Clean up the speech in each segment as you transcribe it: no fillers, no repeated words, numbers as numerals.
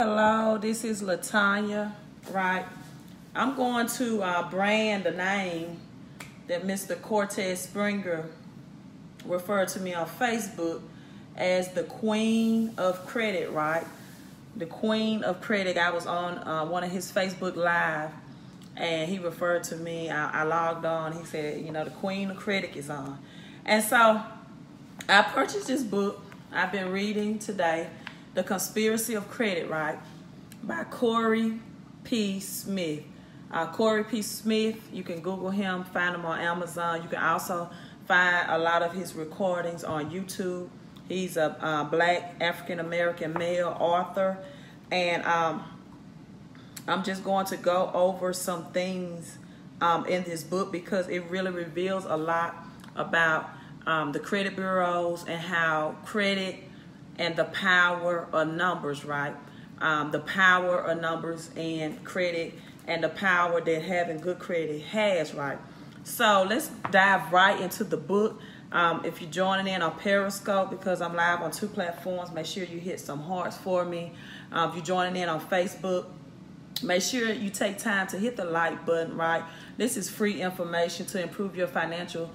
Hello, this is Latanya, right? I'm going to brand the name that Mr. Cortez Springer referred to me on Facebook as the Queen of Credit, right? The Queen of Credit. I was on one of his Facebook Live, and he referred to me. I logged on. He said, the Queen of Credit is on. And so I purchased this book. I've been reading today, The Conspiracy of Credit, right? By Corey P. Smith. Corey P. Smith, you can Google him, find him on Amazon. You can also find a lot of his recordings on YouTube. He's a black African-American male author. And I'm just going to go over some things in this book because it really reveals a lot about the credit bureaus and how credit and the power of numbers, right? The power of numbers and credit and the power that having good credit has, right? So let's dive right into the book. If you're joining in on Periscope, because I'm live on 2 platforms, make sure you hit some hearts for me. If you're joining in on Facebook, make sure you take time to hit the like button, right? This is free information to improve your financial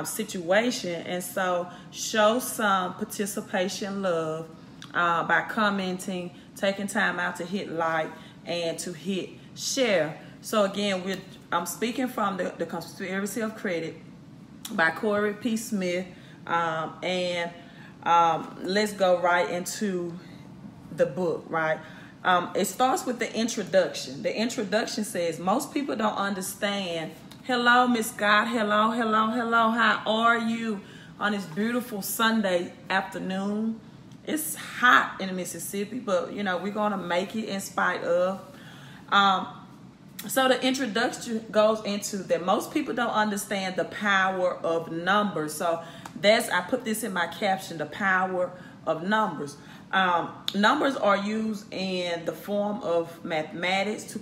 situation. And so show some participation love by commenting, taking time out to hit like and to hit share. So again, I'm speaking from the Conspiracy of Credit by Corey P. Smith. And let's go right into the book, right? It starts with the introduction. The introduction says, most people don't understand. Hello, Miss Scott. Hello, hello, hello. How are you on this beautiful Sunday afternoon? It's hot in Mississippi, but, we're going to make it in spite of. So the introduction goes into that most people don't understand the power of numbers. So I put this in my caption, the power of numbers. Numbers are used in the form of mathematics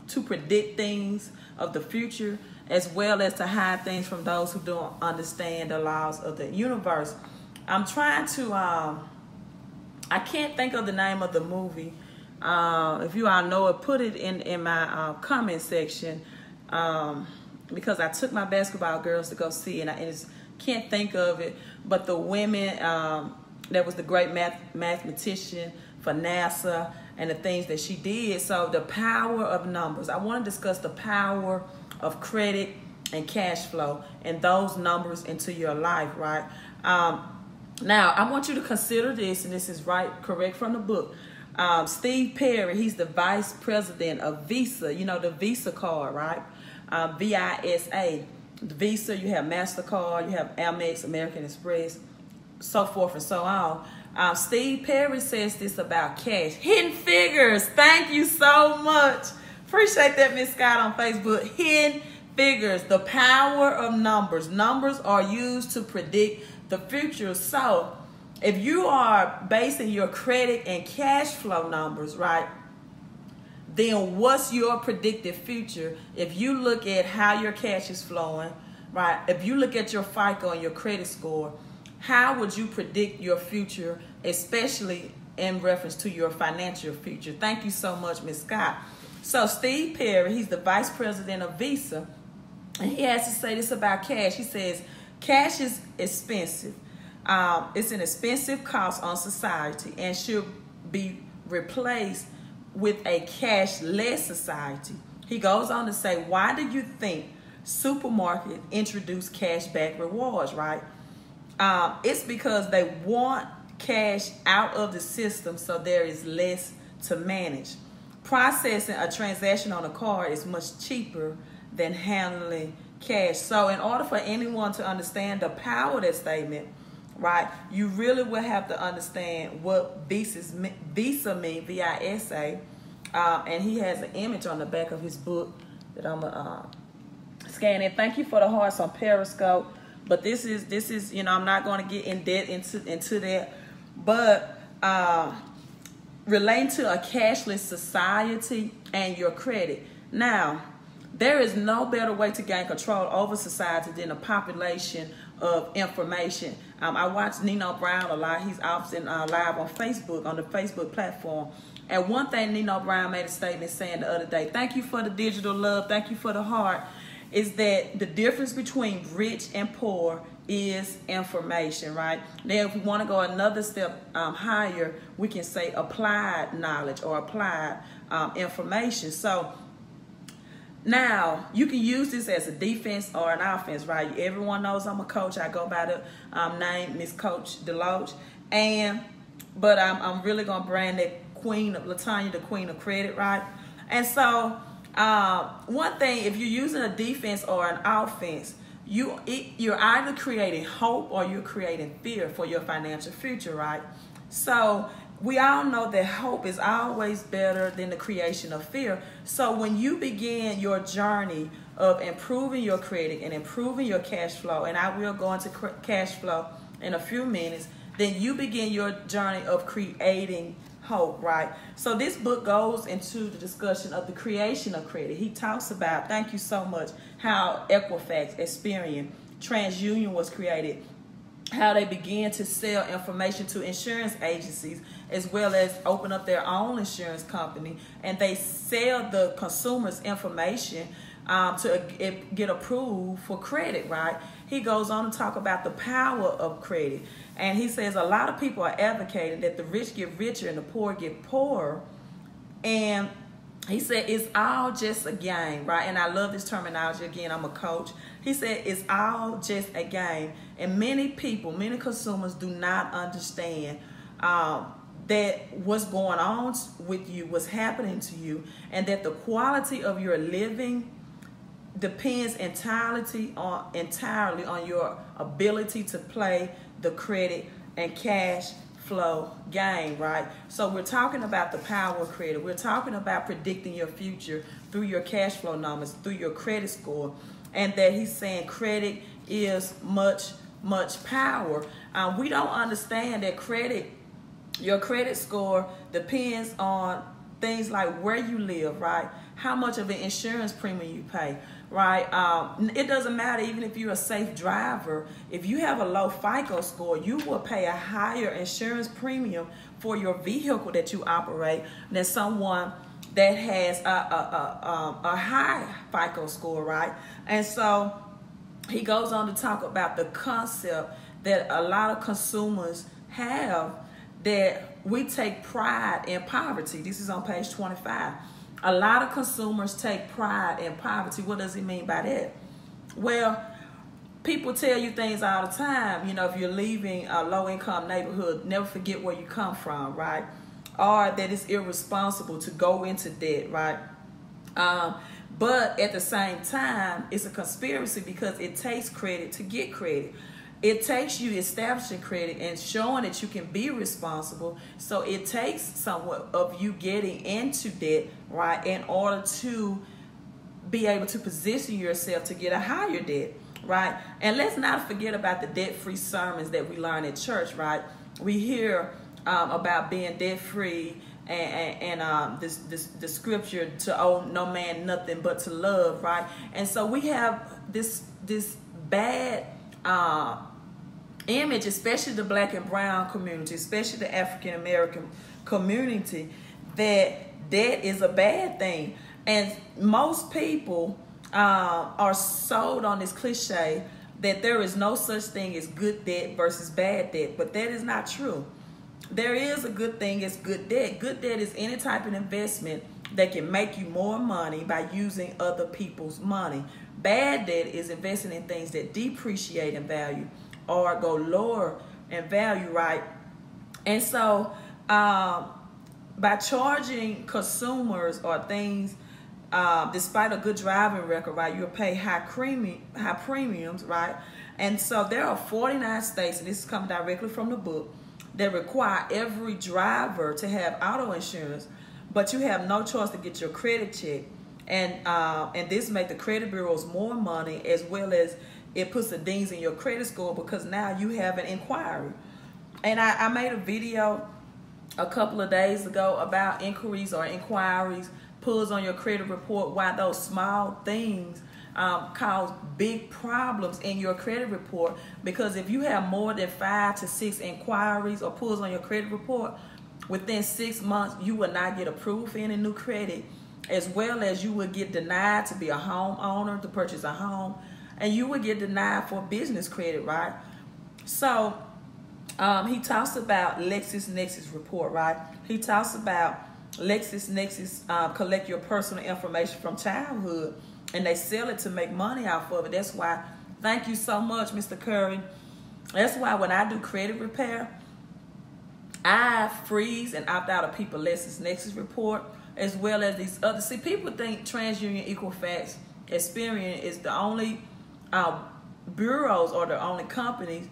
to predict things of the future, as well as to hide things from those who don't understand the laws of the universe. I'm trying to, I can't think of the name of the movie. If you all know it, put it in my comment section, because I took my basketball girls to go see it, and I just can't think of it. But the women, that was the great mathematician for NASA and the things that she did. So the power of numbers. I want to discuss the power of credit and cash flow and those numbers into your life, right? Now, I want you to consider this, and this is correct from the book. Steve Perry, he's the vice president of Visa. The Visa card, right? VISA. The Visa, you have MasterCard, you have Amex, American Express, so forth and so on. Steve Perry says this about cash. Hidden figures. Thank you so much. Appreciate that, Miss Scott on Facebook. Hidden figures. The power of numbers. Numbers are used to predict the future. So if you are basing your credit and cash flow numbers, right, then what's your predicted future? If you look at how your cash is flowing, right, if you look at your FICO and your credit score, how would you predict your future, especially in reference to your financial future? Thank you so much, Ms. Scott. So Steve Perry, he's the vice president of Visa, and he has to say this about cash. He says, cash is expensive. It's an expensive cost on society and should be replaced with a cashless society. He goes on to say, why do you think supermarkets introduce cashback rewards, right? It's because they want cash out of the system so there is less to manage. Processing a transaction on a card is much cheaper than handling cash. So in order for anyone to understand the power of that statement, right, you really will have to understand what Visa means, V-I-S-A. And he has an image on the back of his book that I'm going to scan in. Thank you for the hearts on Periscope. But this is I'm not going to get in depth into that. But relating to a cashless society and your credit. Now, there is no better way to gain control over society than a population of information. I watch Nino Brown a lot. He's often live on Facebook, on the Facebook platform. And one thing Nino Brown made a statement saying the other day, thank you for the digital love, thank you for the heart, is that the difference between rich and poor is information, right? Now, if we want to go another step higher, we can say applied knowledge or applied information. So now you can use this as a defense or an offense, right? Everyone knows I'm a coach. I go by the name Miss Coach Deloach, but I'm really gonna brand that Queen of Latanya, the Queen of Credit, right? And so one thing, if you're using a defense or an offense, you're either creating hope or you're creating fear for your financial future, right? So we all know that hope is always better than the creation of fear. So when you begin your journey of improving your credit and improving your cash flow, and I will go into cash flow in a few minutes, then you begin your journey of creating hope, right? So this book goes into the discussion of the creation of credit. He talks about, thank you so much, how Equifax, Experian, TransUnion was created, how they began to sell information to insurance agencies as well as open up their own insurance company, and they sell the consumer's information to get approved for credit, right? He goes on to talk about the power of credit, and he says a lot of people are advocating that the rich get richer and the poor get poorer, and he said it's all just a game, right? And I love this terminology. Again, I'm a coach. He said it's all just a game, and many people, many consumers do not understand that what's going on with you, what's happening to you, and that the quality of your living depends entirely on your ability to play the credit and cash flow game, right? So we're talking about the power of credit. We're talking about predicting your future through your cash flow numbers, through your credit score, and that he's saying credit is much power. We don't understand that your credit score depends on things like where you live, right? How much of an insurance premium you pay, right? It doesn't matter even if you're a safe driver. If you have a low FICO score, you will pay a higher insurance premium for your vehicle that you operate than someone that has a high FICO score, right? And so he goes on to talk about the concept that a lot of consumers have, that we take pride in poverty. This is on page 25. A lot of consumers take pride in poverty. What does he mean by that? Well, people tell you things all the time. You know, if you're leaving a low-income neighborhood, never forget where you come from, right? Or that it's irresponsible to go into debt, right? But at the same time, it's a conspiracy because it takes credit to get credit. It takes you establishing credit and showing that you can be responsible. So it takes somewhat of you getting into debt, right, in order to be able to position yourself to get a higher debt, right? And let's not forget about the debt-free sermons that we learn at church, right? We hear about being debt-free and the scripture to owe no man nothing but to love, right? And so we have this bad image, especially the black and brown community, especially the African American community, that debt is a bad thing. And most people are sold on this cliche that there is no such thing as good debt versus bad debt, but that is not true. There is a good thing as good debt. Good debt is any type of investment that can make you more money by using other people's money. Bad debt is investing in things that depreciate in value or go lower in value, right? And so by charging consumers or things, despite a good driving record, right, you'll pay high premiums, right? And so there are 49 states, and this is coming directly from the book, that require every driver to have auto insurance, but you have no choice to get your credit checked. And this makes the credit bureaus more money, as well as it puts the dings in your credit score because now you have an inquiry. And I made a video a couple of days ago about inquiries or inquiries, pulls on your credit report, why those small things cause big problems in your credit report. Because if you have more than 5 to 6 inquiries or pulls on your credit report, within 6 months, you will not get approved for any new credit, as well as you will get denied to be a homeowner, to purchase a home, and you will get denied for business credit, right? So he talks about LexisNexis report, right? He talks about LexisNexis collect your personal information from childhood, and they sell it to make money off of it. That's why, thank you so much, Mr. Curry. That's why when I do credit repair, I freeze and opt out of people LexisNexis report, as well as these other. See, people think TransUnion, Equifax, Experian is the only bureaus or the only companies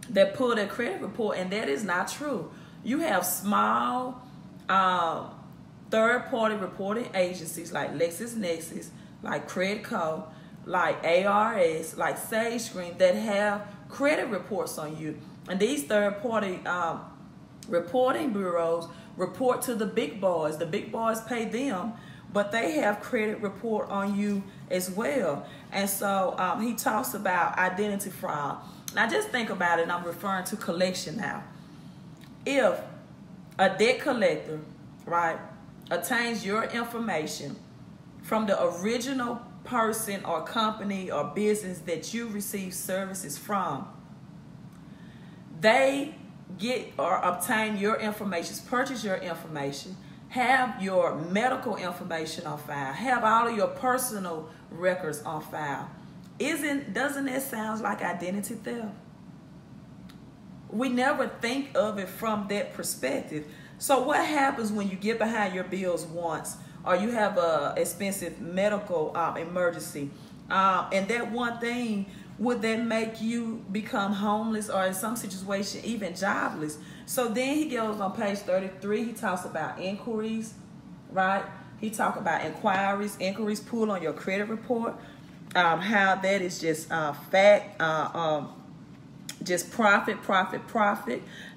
that pull their credit report, and that is not true. You have small third-party reporting agencies like LexisNexis, like Credco, like ARS, like SageScreen that have credit reports on you. And these third-party reporting bureaus report to the big boys. The big boys pay them, but they have credit report on you as well. And so he talks about identity fraud. Now just think about it, and I'm referring to collection now. If a debt collector, right, obtains your information from the original person or company or business that you receive services from, they get or obtain your information, purchase your information, have your medical information on file, have all of your personal records on file. Doesn't that sound like identity theft? We never think of it from that perspective. So what happens when you get behind your bills once, or you have a expensive medical emergency, and that one thing, would that make you become homeless, or in some situation even jobless? So then he goes on page 33, he talks about inquiries, right? He talks about inquiries pulled on your credit report, how that is just just profit.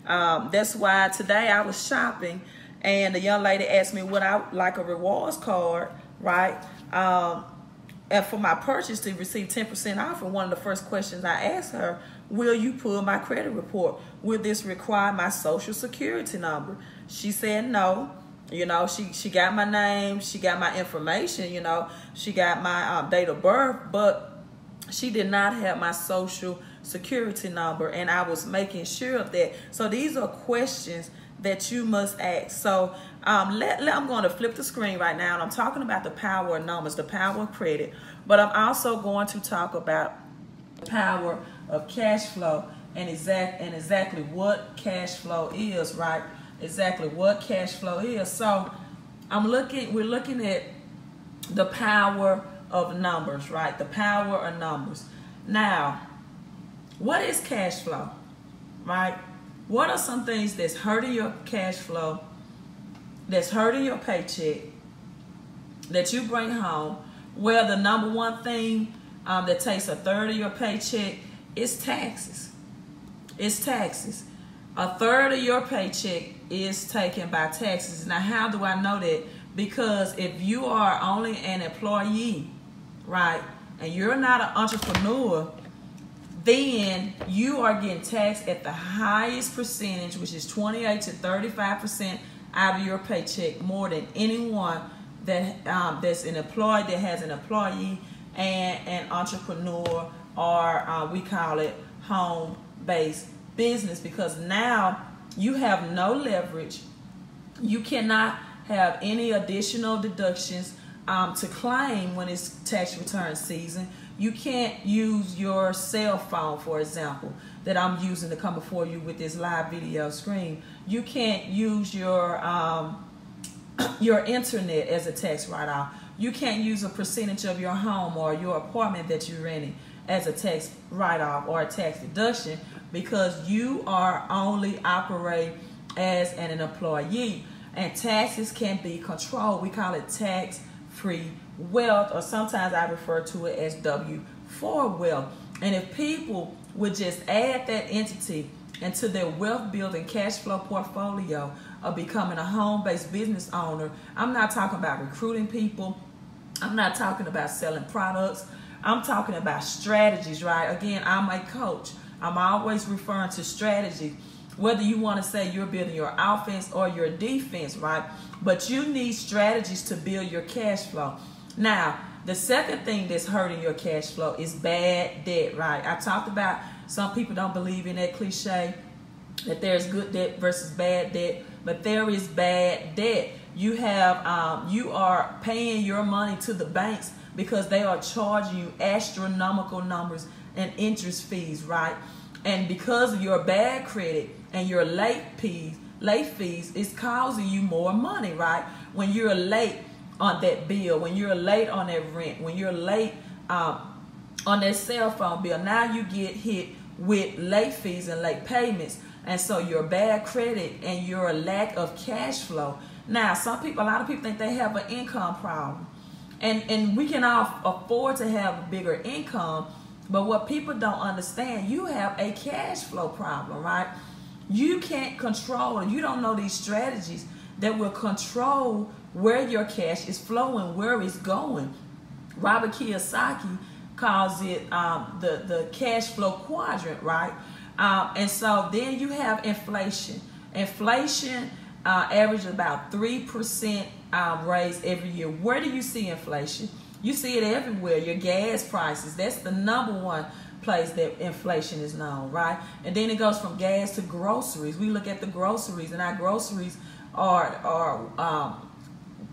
That's why today I was shopping, and the young lady asked me would I like a rewards card, right? And for my purchase to receive 10% off. And one of the first questions I asked her, will you pull my credit report? Will this require my social security number? She said no. You know, she got my name, she got my information, you know, she got my date of birth, but she did not have my social security number, and I was making sure of that. So these are questions that you must ask. So I'm going to flip the screen right now, and I'm talking about the power of numbers, the power of credit, but I'm also going to talk about the power of cash flow and exactly what cash flow is, right? Exactly what cash flow is. So we're looking at the power of numbers, right? The power of numbers. Now, what is cash flow, right? What are some things that's hurting your cash flow, that's hurting your paycheck, that you bring home? Well, the number one thing that takes a third of your paycheck is taxes. It's taxes. A third of your paycheck is taken by taxes. Now, how do I know that? Because if you are only an employee, right, and you're not an entrepreneur, then you are getting taxed at the highest percentage, which is 28 to 35% out of your paycheck, more than anyone that that's an employee, that has an employee and an entrepreneur, or we call it home-based business, because now you have no leverage. You cannot have any additional deductions to claim when it's tax return season. You can't use your cell phone, for example, that I'm using to come before you with this live video screen. You can't use your internet as a tax write-off. You can't use a percentage of your home or your apartment that you're renting as a tax write-off or a tax deduction, because you are only operating as an employee, and taxes can be controlled. We call it tax-free wealth, or sometimes I refer to it as W-4 wealth. And if people would just add that entity into their wealth building cash flow portfolio of becoming a home-based business owner, I'm not talking about recruiting people, I'm not talking about selling products, I'm talking about strategies, right? Again, I'm a coach. I'm always referring to strategy. whether you want to say you're building your offense or your defense, right? But you need strategies to build your cash flow. Now, the second thing that's hurting your cash flow is bad debt, right? I talked about some people don't believe in that cliche that there's good debt versus bad debt, but there is bad debt. You are paying your money to the banks because they are charging you astronomical numbers and interest fees, right? And because of your bad credit and your late fees, it's causing you more money, right? When you're late on that bill, when you're late on that rent, when you're late on that cell phone bill, now you get hit with late fees and late payments. And so your bad credit and your lack of cash flow. Now, a lot of people think they have an income problem. And we can all afford to have a bigger income, but what people don't understand, you have a cash flow problem, right? You can't control, you don't know these strategies that will control where your cash is flowing, where it's going. Robert Kiyosaki calls it the cash flow quadrant, right? And so then you have inflation. Inflation averages about 3% raise every year. Where do you see inflation? You see it everywhere. Your gas prices, that's the number one place that inflation is known, right? And then it goes from gas to groceries. We look at the groceries, and our groceries are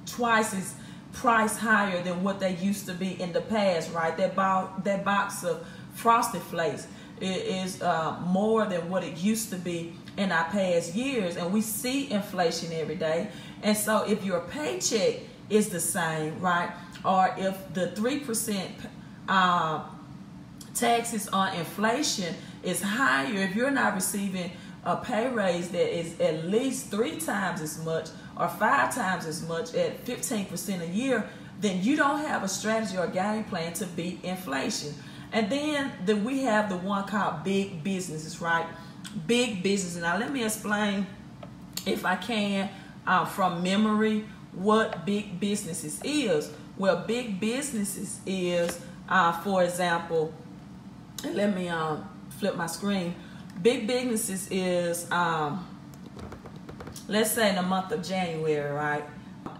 twice as price higher than what they used to be in the past, right? That box of Frosted Flakes is more than what it used to be in our past years, and we see inflation every day. And so if your paycheck is the same, right, or if the 3% taxes on inflation is higher, if you're not receiving a pay raise that is at least 3 times as much or 5 times as much at 15% a year, then you don't have a strategy or game plan to beat inflation. And then we have the one called big businesses, right? Big business. Now let me explain, if I can, from memory, what big businesses is. Well, big businesses is, for example, let me flip my screen. Big businesses is, let's say in the month of January, right?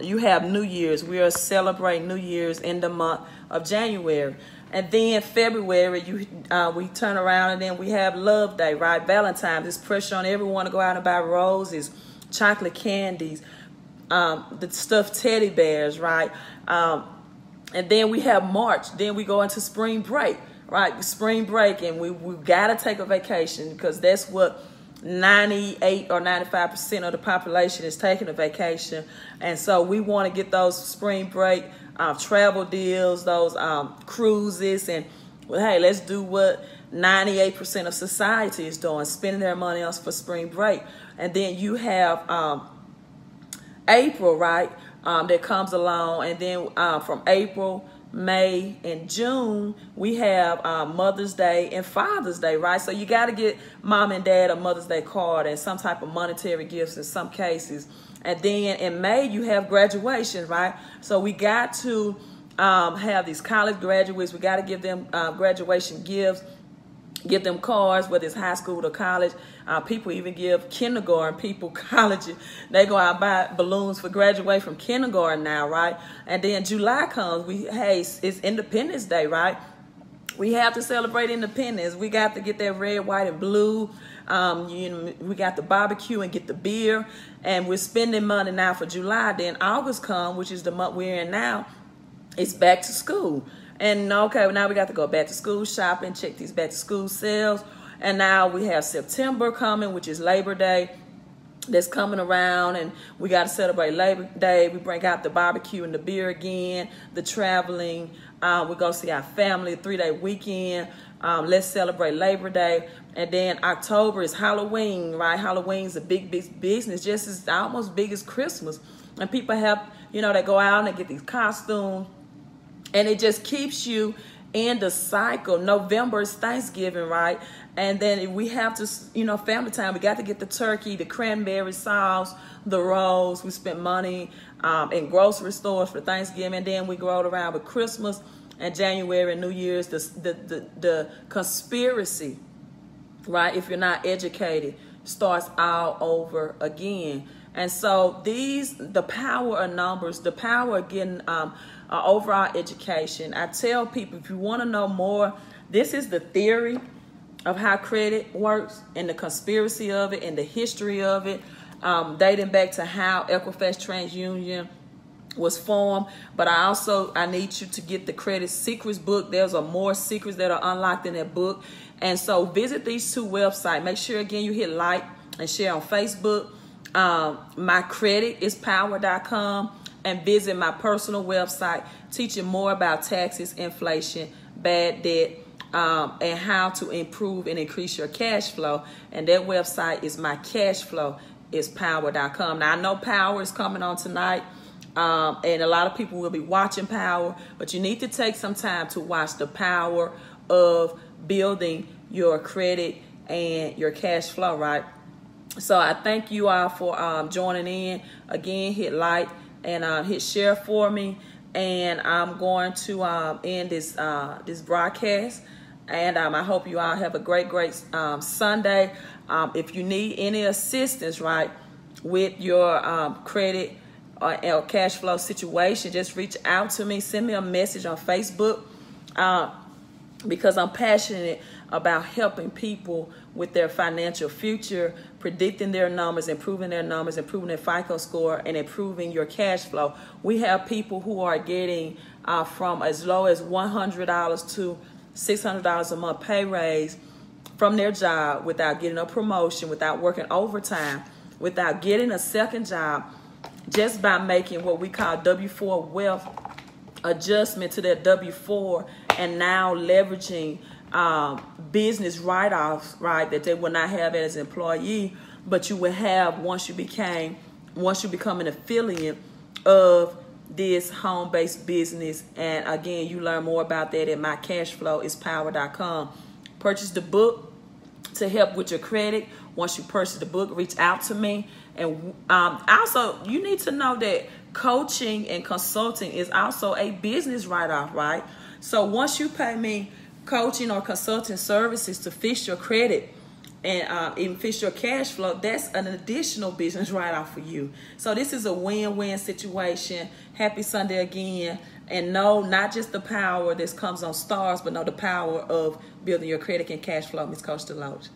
You have New Year's. We are celebrating New Year's in the month of January. And then February, we turn around and then we have Love Day, right? Valentine's. There's pressure on everyone to go out and buy roses, chocolate candies, the stuffed teddy bears, right? And then we have March. Then we go into spring break, right? Spring break, and we've got to take a vacation because that's what 98 or 95% of the population is taking a vacation. And so we want to get those spring break travel deals, those cruises, and well, hey, let's do what 98% of society is doing, spending their money on for spring break. And then you have April, right, that comes along, and then from April, May, and June, we have Mother's Day and Father's Day, right? So you got to get mom and dad a Mother's Day card and some type of monetary gifts in some cases. And then in May, you have graduation, right? So we got to have these college graduates. We got to give them graduation gifts, give them cards, whether it's high school or college. People even give kindergarten people college. They go out and buy balloons for graduate from kindergarten now, right? And then July comes. It's Independence Day, right? We have to celebrate independence. We got to get that red, white, and blue. We got the barbecue and get the beer. And we're spending money now for July. Then August comes, which is the month we're in now. It's back to school. And okay, now we got to go back to school shopping, check these back to school sales. And now we have September coming, which is Labor Day. That's coming around, and we got to celebrate Labor Day. We bring out the barbecue and the beer again, the traveling. We go see our family, a 3-day weekend. Let's celebrate Labor Day. And then October is Halloween, right? Halloween's a big business, just as almost big as Christmas. And people have, they go out and they get these costumes, and it just keeps you in the cycle. November is Thanksgiving, right? And then we have to, family time. We got to get the turkey, the cranberry sauce, the rolls. We spent money in grocery stores for Thanksgiving. And then we go around with Christmas and January and New Year's. The conspiracy, right? If you're not educated, starts all over again. And so the power of numbers, the power of getting overall education. I tell people, if you want to know more, this is the theory of how credit works and the conspiracy of it and the history of it, dating back to how Equifax TransUnion was formed. But I need you to get the Credit Secrets book. There's more secrets that are unlocked in that book. And so visit these two websites. Make sure, again, you hit like and share on Facebook. MyCreditIsPower.com, and visit my personal website teaching more about taxes, inflation, bad debt, and how to improve and increase your cash flow. And that website is MyCashFlowIsPower.com. Now, I know Power is coming on tonight, and a lot of people will be watching Power, but you need to take some time to watch the power of building your credit and your cash flow, right? So I thank you all for joining in. Again, hit like and hit share for me. And I'm going to end this broadcast. And I hope you all have a great Sunday. If you need any assistance, right, with your credit or cash flow situation, just reach out to me. Send me a message on Facebook because I'm passionate about helping people with their financial future, predicting their numbers, improving their FICO score, and improving your cash flow. We have people who are getting from as low as $100 to $600 a month pay raise from their job without getting a promotion, without working overtime, without getting a second job, just by making what we call W-4 wealth adjustment to their W-4, and now leveraging business write-offs, right, that they will not have as an employee, but you will have once you become an affiliate of this home-based business. And again, you learn more about that at mycashflowispower.com. Purchase the book to help with your credit. Once you purchase the book, reach out to me. And also, you need to know that coaching and consulting is also a business write-off, right? So once you pay me coaching or consulting services to fix your credit and even fix your cash flow, that's an additional business write-off for you. So this is a win-win situation. Happy Sunday again. And know not just the power that comes on stars, but know the power of building your credit and cash flow. Ms. Coach Deloach.